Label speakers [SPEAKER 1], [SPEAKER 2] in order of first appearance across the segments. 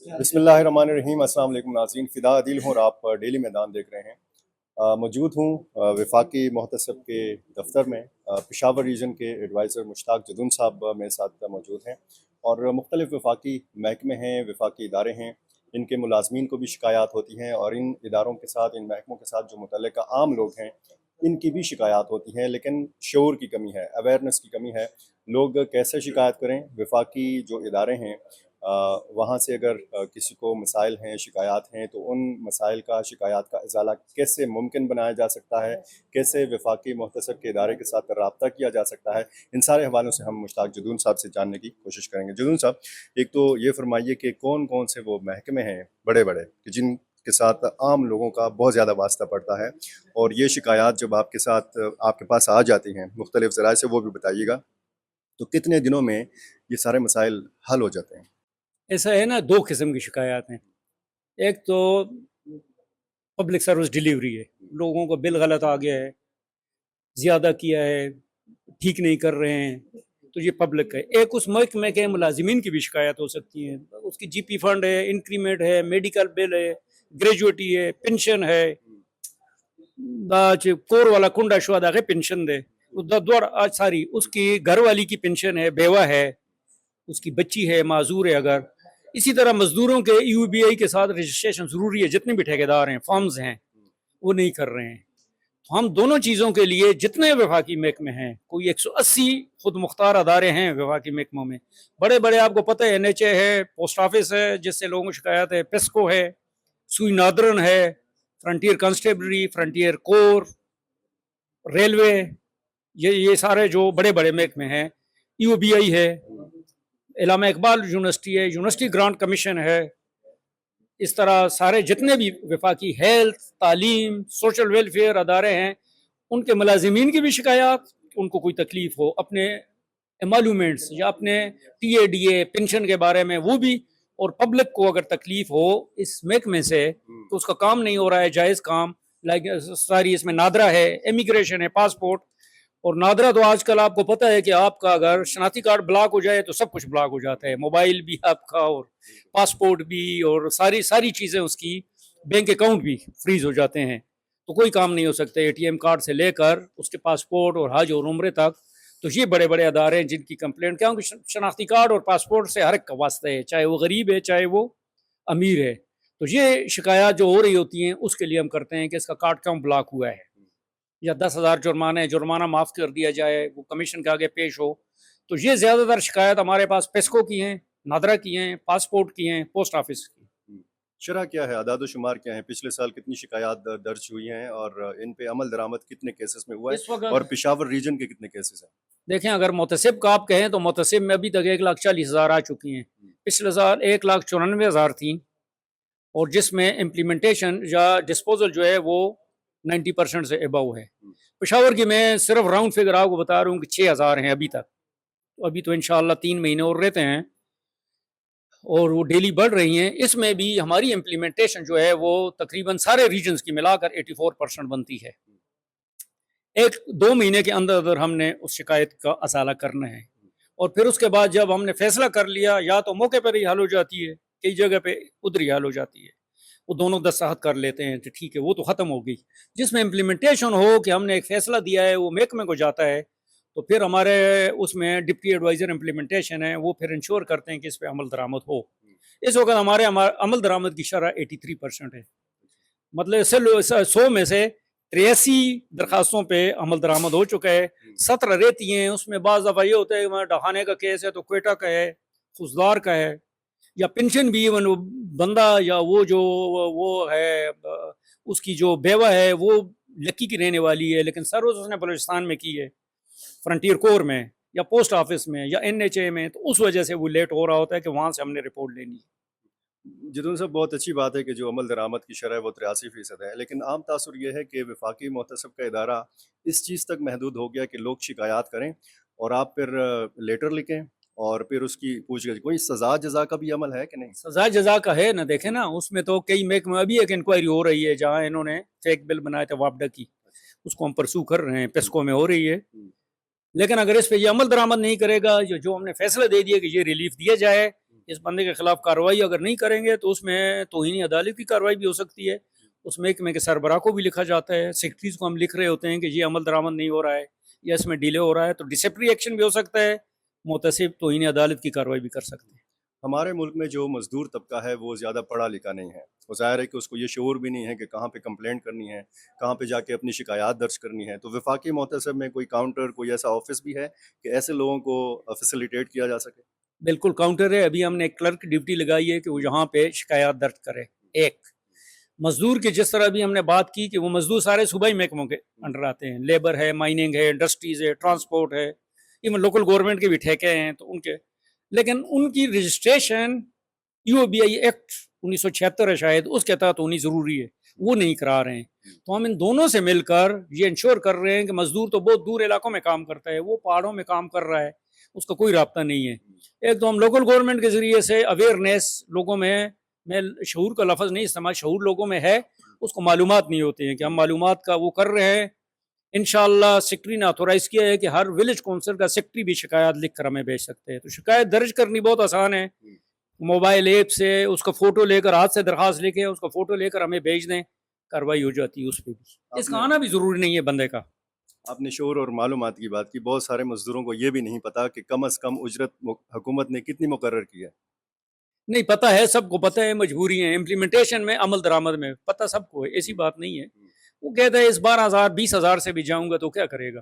[SPEAKER 1] بسم اللہ الرحمن الرحیم۔ السلام علیکم ناظرین، فدا عدیل ہوں اور آپ ڈیلی میدان دیکھ رہے ہیں۔ موجود ہوں وفاقی محتسب کے دفتر میں۔ پشاور ریجن کے ایڈوائزر مشتاق جدون صاحب میرے ساتھ موجود ہیں، اور مختلف وفاقی محکمے ہیں، وفاقی ادارے ہیں، ان کے ملازمین کو بھی شکایات ہوتی ہیں، اور ان اداروں کے ساتھ، ان محکموں کے ساتھ جو متعلقہ عام لوگ ہیں ان کی بھی شکایات ہوتی ہیں، لیکن شعور کی کمی ہے، اویئرنیس کی کمی ہے۔ لوگ کیسے شکایت کریں؟ وفاقی جو ادارے ہیں وہاں سے اگر کسی کو مسائل ہیں، شکایات ہیں، تو ان مسائل کا، شکایات کا ازالہ کیسے ممکن بنایا جا سکتا ہے، کیسے وفاقی محتسب کے ادارے کے ساتھ رابطہ کیا جا سکتا ہے، ان سارے حوالوں سے ہم مشتاق جدون صاحب سے جاننے کی کوشش کریں گے۔ جدون صاحب، ایک تو یہ فرمائیے کہ کون کون سے وہ محکمے ہیں بڑے بڑے کہ جن کے ساتھ عام لوگوں کا بہت زیادہ واسطہ پڑتا ہے، اور یہ شکایات جب آپ کے ساتھ، آپ کے پاس آ جاتی ہیں مختلف ذرائع سے، وہ بھی بتائیے گا، تو کتنے دنوں میں یہ سارے مسائل حل ہو جاتے ہیں؟
[SPEAKER 2] ایسا ہے نا، دو قسم کی شکایات ہیں۔ ایک تو پبلک سروس ڈیلیوری ہے، لوگوں کو بل غلط آ گیا ہے، زیادہ کیا ہے، ٹھیک نہیں کر رہے ہیں، تو یہ پبلک ہے۔ ایک اس محکمے کے ملازمین کی بھی شکایت ہو سکتی ہے، اس کی جی پی فنڈ ہے، انکریمنٹ ہے، میڈیکل بل ہے، گریجویٹی ہے، پینشن ہے، کور والا کنڈا شوادہ ہے پینشن دے ساری، اس کی گھر والی کی پینشن ہے، بیوہ ہے، اس کی بچی ہے، معذور ہے اگر۔ اسی طرح مزدوروں کے یو بی آئی کے ساتھ رجسٹریشن ضروری ہے، جتنے بھی ٹھیکیدار ہیں، فارمز ہیں، وہ نہیں کر رہے ہیں۔ ہم دونوں چیزوں کے لیے جتنے وفاقی محکمے ہیں، کوئی 180 خود مختار ادارے ہیں وفاقی محکموں میں، بڑے بڑے، آپ کو پتہ ہے، این ایچ اے ہے، پوسٹ آفس ہے جس سے لوگوں کو شکایت ہے، پیسکو ہے، سوئی نادرن ہے، فرنٹیئر کانسٹیبلری، فرنٹیئر کور، ریلوے، یہ سارے جو بڑے بڑے محکمے ہیں، یو بی آئی ہے، علامہ اقبال یونیورسٹی ہے، یونیورسٹی گرانٹ کمیشن ہے، اس طرح سارے جتنے بھی وفاقی ہیلتھ، تعلیم، سوشل ویلفیئر ادارے ہیں، ان کے ملازمین کی بھی شکایات، ان کو کوئی تکلیف ہو اپنے ایمالومنٹس یا اپنے T A D A pension کے بارے میں، وہ بھی، اور پبلک کو اگر تکلیف ہو اس محکمے سے تو اس کا کام نہیں ہو رہا ہے، جائز کام، ساری اس میں نادرا ہے، امیگریشن ہے، پاسپورٹ، اور نادرا تو آج کل آپ کو پتہ ہے کہ آپ کا اگر شناختی کارڈ بلاک ہو جائے تو سب کچھ بلاک ہو جاتا ہے، موبائل بھی آپ کا، اور پاسپورٹ بھی، اور ساری چیزیں، اس کی بینک اکاؤنٹ بھی فریز ہو جاتے ہیں، تو کوئی کام نہیں ہو سکتے، اے ٹی ایم کارڈ سے لے کر اس کے پاسپورٹ اور حج اور عمرے تک۔ تو یہ بڑے بڑے ادارے ہیں جن کی کمپلینٹ، کیونکہ شناختی کارڈ اور پاسپورٹ سے ہر ایک کا واسطہ ہے، چاہے وہ غریب ہے چاہے وہ امیر ہے، تو یہ شکایات جو ہو رہی ہوتی ہیں اس کے لیے ہم کرتے ہیں کہ اس کا کارڈ کیوں بلاک ہوا ہے، یا 10,000 جرمانہ معاف کر دیا جائے، وہ کمیشن کے آگے پیش ہو۔ تو یہ زیادہ تر شکایت ہمارے پاس پیسکو کی ہیں، نادرا کی ہیں، پاسپورٹ کی ہیں، پوسٹ آفس کی۔
[SPEAKER 1] شرح کیا ہے، اعداد و شمار کیا ہیں؟ پچھلے سال کتنی شکایات درج ہوئی ہیں، اور ان پہ عمل درآمد کتنے کیسز میں ہوا ہے، اور پشاور ریجن کے کتنے کیسز ہیں؟
[SPEAKER 2] دیکھیں، اگر محتسب کا آپ کہیں تو محتسب میں ابھی تک 1,40,000 آ چکی ہیں، پچھلے سال 1,94,000 تھیں، اور جس میں امپلیمنٹیشن یا ڈسپوزل جو ہے وہ 90% سے ابو ہے۔ پشاور کی میں صرف راؤنڈ فگر آپ کو بتا رہا ہوں کہ 6,000 ہیں ابھی تک، تو ابھی تو انشاءاللہ 3 مہینے اور رہتے ہیں، اور وہ ڈیلی بڑھ رہی ہیں۔ اس میں بھی ہماری امپلیمنٹیشن جو ہے وہ تقریباً سارے ریجنز کی ملا کر 84% بنتی ہے۔ 1-2 مہینے کے اندر اندر ہم نے اس شکایت کا ازالہ کرنا ہے، اور پھر اس کے بعد جب ہم نے فیصلہ کر لیا، یا تو موقع پر ہی حل ہو جاتی ہے، کئی جگہ پہ ادھر ہی حل ہو جاتی ہے، وہ دونوں دستخط کر لیتے ہیں کہ ٹھیک ہے وہ تو ختم ہو گئی۔ جس میں امپلیمنٹیشن ہو کہ ہم نے ایک فیصلہ دیا ہے، وہ محکمے کو جاتا ہے، تو پھر ہمارے اس میں ڈپٹی ایڈوائزر امپلیمنٹیشن ہے، وہ پھر انشور کرتے ہیں کہ اس پہ عمل درآمد ہو۔ اس وقت ہمارے عمل درآمد کی شرح 83% ہے، مطلب 100 میں سے 83 درخواستوں پہ عمل درآمد ہو چکا ہے، 17 رہتی ہیں، اس میں بعض دفعہ یہ ہوتا ہے کہ ڈھانے کا کیس ہے تو کوئٹہ کا ہے، خوزدار کا ہے، یا پینشن بھی ایون بندہ یا وہ جو وہ ہے اس کی جو بیوہ ہے وہ لکی کی رہنے والی ہے، لیکن سروس اس نے بلوچستان میں کی ہے، فرنٹیئر کور میں یا پوسٹ آفس میں یا این ایچ اے میں، تو اس وجہ سے وہ لیٹ ہو رہا ہوتا ہے کہ وہاں سے ہم نے رپورٹ لینی ہے۔
[SPEAKER 1] جدون صاحب، بہت اچھی بات ہے کہ جو عمل درآمد کی شرح ہے وہ 83% ہے، لیکن عام تاثر یہ ہے کہ وفاقی محتسب کا ادارہ اس چیز تک محدود ہو گیا کہ لوگ شکایات کریں اور آپ پھر لیٹر لکھیں اور پھر اس کی پوچھ گچھ۔ کوئی سزا جزا کا بھی عمل ہے کہ نہیں؟
[SPEAKER 2] سزا جزا کا ہے نا، دیکھیں نا، اس میں تو کئی محکمے، ابھی ایک انکوائری ہو رہی ہے جہاں انہوں نے فیک بل بنائے تھے وابڈا کی، اس کو ہم پرسو کر رہے ہیں، پیسکو میں ہو رہی ہے، لیکن اگر اس پہ یہ عمل درآمد نہیں کرے گا، جو ہم نے فیصلہ دے دیا کہ یہ ریلیف دیا جائے، اس بندے کے خلاف کارروائی اگر نہیں کریں گے تو اس میں توہین عدالت کی کارروائی بھی ہو سکتی ہے. اس محکمے کے سربراہ کو بھی لکھا جاتا ہے, سیکرٹریز کو ہم لکھ رہے ہوتے ہیں کہ یہ عمل درآمد نہیں ہو رہا ہے یا اس میں ڈیلے ہو رہا ہے, تو ڈسپلنری ایکشن بھی ہو سکتا ہے, محتسب توہین عدالت کی کارروائی بھی کر سکتے ہیں.
[SPEAKER 1] ہمارے ملک میں جو مزدور طبقہ ہے وہ زیادہ پڑھا لکھا نہیں ہے, وہ ظاہر ہے کہ اس کو یہ شعور بھی نہیں ہے کہ کہاں پہ کمپلینٹ کرنی ہے, کہاں پہ جا کے اپنی شکایات درج کرنی ہے. تو وفاقی محتسب میں کوئی کاؤنٹر, کوئی ایسا آفس بھی ہے کہ ایسے لوگوں کو فیسیلیٹیٹ کیا جا سکے؟
[SPEAKER 2] بالکل کاؤنٹر ہے, ابھی ہم نے ایک کلرک ڈیوٹی لگائی ہے کہ وہ یہاں پہ شکایات درج کرے. ایک مزدور کی جس طرح بھی ہم نے بات کی کہ وہ مزدور سارے صوبائی محکموں کے انڈر آتے ہیں, لیبر ہے, مائننگ ہے, انڈسٹریز ہے, ٹرانسپورٹ ہے, ایون لوکل گورنمنٹ کے بھی ٹھیکے ہیں تو ان کے, لیکن ان کی رجسٹریشن UBI ایکٹ 1976 ہے شاید, اس کے تحت ہونی ضروری ہے, وہ نہیں کرا رہے ہیں. تو ہم ان دونوں سے مل کر یہ انشور کر رہے ہیں کہ مزدور تو بہت دور علاقوں میں کام کرتا ہے, وہ پہاڑوں میں کام کر رہا ہے, اس کا کوئی رابطہ نہیں ہے. ایک تو ہم لوکل گورنمنٹ کے ذریعے سے اویئرنیس لوگوں میں شعور کا لفظ نہیں استعمال, شعور لوگوں میں ہے, اس کو معلومات نہیں ہوتے ہیں کہ ہم معلومات کا وہ کر رہے ہیں. انشاءاللہ سیکرٹری نے آتھورائز کیا ہے کہ ہر ولیج کونسل کا سیکرٹری بھی شکایات لکھ کر ہمیں بھیج سکتے ہیں. تو شکایت درج کرنی بہت آسان ہے, موبائل ایپ سے اس کا فوٹو لے کر, ہاتھ سے درخواست لے کے اس کا فوٹو لے کر ہمیں بھیج دیں, کارروائی ہو جاتی ہے اس پہ بھی. اس کا آنا بھی ضروری نہیں ہے بندے کا.
[SPEAKER 1] آپ نے شعور اور معلومات کی بات کی, بہت سارے مزدوروں کو یہ بھی نہیں پتا کہ کم از کم اجرت حکومت نے کتنی مقرر کی ہے.
[SPEAKER 2] نہیں پتہ ہے, سب کو پتہ ہے, مجبوری ہے امپلیمنٹیشن میں, عمل درآمد میں پتہ سب کو ہے, ایسی بات نہیں ہے. وہ کہتا ہے اس 12,000 20,000 سے بھی جاؤں گا تو کیا کرے گا.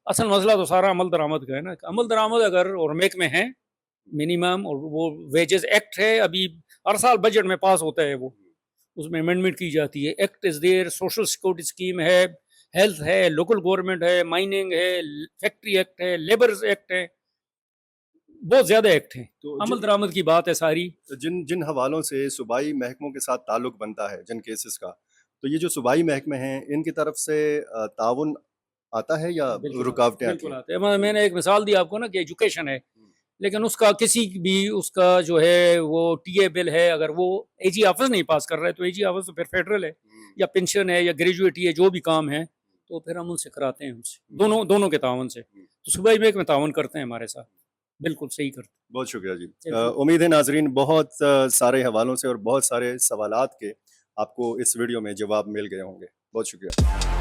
[SPEAKER 2] اصل مسئلہ تو سارا عمل درآمد کا ہے نا. عمل درآمد اگر اور محکمے ہیں منیمم, اور وہ ویجز ایکٹ ہے, ابھی ہر سال بجٹ میں پاس ہوتا ہے, وہ اس میں امینڈمنٹ کی جاتی ہے. Act is there, social security scheme ہے, ہیلتھ ہے, لوکل گورنمنٹ ہے, مائننگ ہے, فیکٹری ایکٹ ہے, لیبرز ایکٹ ہے, بہت زیادہ ایکٹ ہیں. عمل درآمد کی بات ہے ساری.
[SPEAKER 1] جن حوالوں سے صوبائی محکموں کے ساتھ تعلق بنتا ہے, جن کیسز کا, تو یہ جو صوبائی محکمے ہیں ان کی طرف سے تعاون آتا ہے یا رکاوٹیں آتی ہیں؟
[SPEAKER 2] آتے ہیں. میں نے ایک مثال دی آپ کو نا کہ ایجوکیشن ہے, لیکن اس کا کسی بھی اس کا جو ہے وہ ٹی اے بل ہے, اگر وہ اے جی آفس نہیں پاس کر رہا ہے تو اے جی آفس تو پھر فیڈرل ہے, یا پینشن ہے یا گریجویٹی ہے, جو بھی کام ہے تو پھر ہم ان سے کراتے ہیں, ان سے دونوں کے تعاون سے. تو صوبائی محکمے تعاون کرتے ہیں ہمارے ساتھ, بالکل صحیح کرتے ہیں.
[SPEAKER 1] بہت شکریہ جی. امید ہے ناظرین بہت سارے حوالوں سے اور بہت سارے سوالات کے آپ کو اس ویڈیو میں جواب مل گئے ہوں گے. بہت شکریہ.